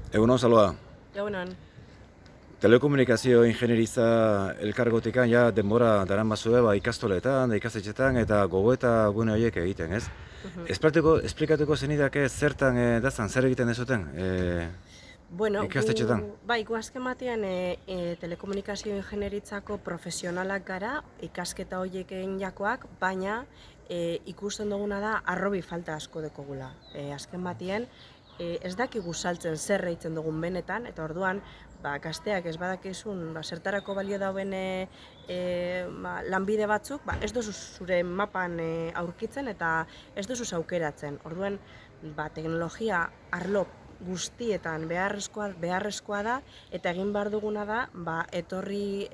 Egunon, Saloa. Egunon. Telekomunikazio ingenieriza elkargotikan ja denbora daramazue ikastoletan, ikastetxetan eta gogoeta gune horiek egiten, ez? Esplikatuko zenidake zertan dazan, zer egiten dezuten Bueno, ikastetxetan? gu azken batean telekomunikazio ingenieritzako profesionalak gara, ikasketa horiek egin jakoak, baina ikusten duguna da arrobi falta asko dekogula. Azken batean, ez dakigu saltzen zer egiten dugun benetan, eta orduan, gazteak ez badakizun zertarako balio dauen lanbide batzuk, ez duzu zure mapan aurkitzen eta ez duzu aukeratzen. Orduan, teknologia arlo guztietan beharrezkoa da, eta egin behar duguna da, etorri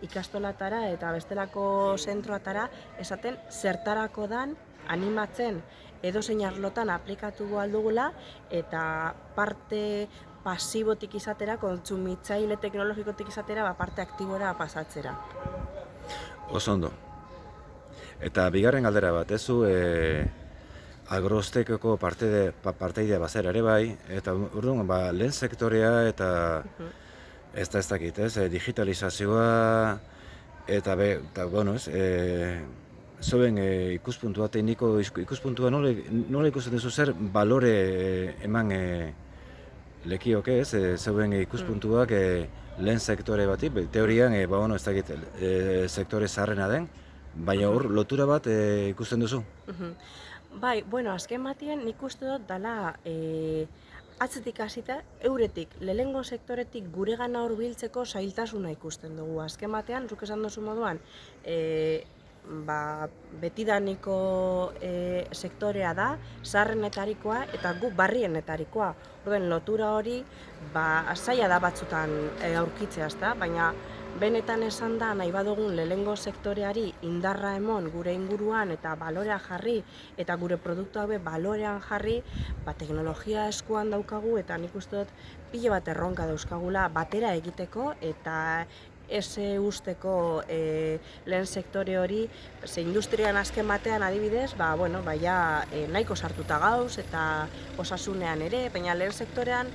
ikastolatara eta bestelako zentroatara esaten zertarako dan animatzen edozein arlotan aplikatu aldugula eta parte pasibotik izatera, kontsumitzaile teknologikotik izatera, parte aktibora pasatzera. Oso ondo. Eta bigarren galdera bat, ezu agrostekoko parteidea bazera ere bai, eta urduan lehen sektorea eta ez dakit, digitalizazioa eta bueno, zuen ikuspuntua, tekniko ikuspuntua, nola ikusten duzu zer balore eman lekioke, zuen ikuspuntuak lehen sektore bati, teorian, ez dakit, sektore zaharrena den, baina hor lotura bat ikusten duzu? Bai, azken batean nik uste dut dela atzetik hasita, euretik, lehengo sektoretik guregana hurbiltzeko zailtasuna ikusten dugu. Azken batean, zuk esan duzu moduan, betidaniko sektorea da, zaharrenetarikoa eta gu barrienetarikoa. Orduan, lotura hori zaila da batzutan aurkitzea, baina benetan esan da nahi badugun lehengo sektoreari indarra emon gure inguruan eta balorea jarri eta gure produktua balorean jarri, teknologia eskuan daukagu eta nik uste dut pile bat erronka dauzkagula batera egiteko eta ez usteko lehen sektore hori, industrian azken batean adibidez, nahiko sartuta gauz eta osasunean ere, baina lehen sektorean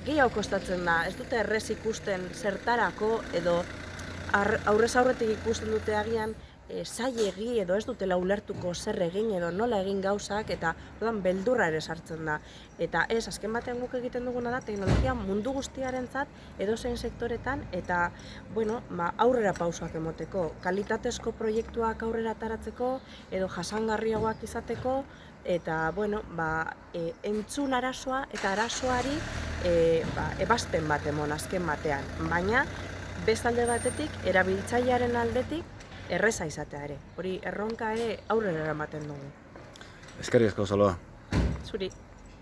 gehiago kostatzen da, ez dute errez ikusten zertarako edo aurrez aurretik ikusten dute agian zailegi edo ez dutela ulertuko zer egin edo nola egin gauzak eta beldurra ere sartzen da. Eta azken batean guk egiten duguna da teknologia mundu guztiarentzat edozein sektoretan eta aurrera pausoak emoteko, kalitatezko proiektuak aurrera ataratzeko edo jasangarriagoak izateko eta entzun arazoa eta arazoari ebazpen bat emon azken batean, baina bestalde batetik, erabiltzailearen aldetik erreza izatea ere. Hori erronka ere aurrera eramaten dugu. Eskerrik asko, Saloa. Zuri.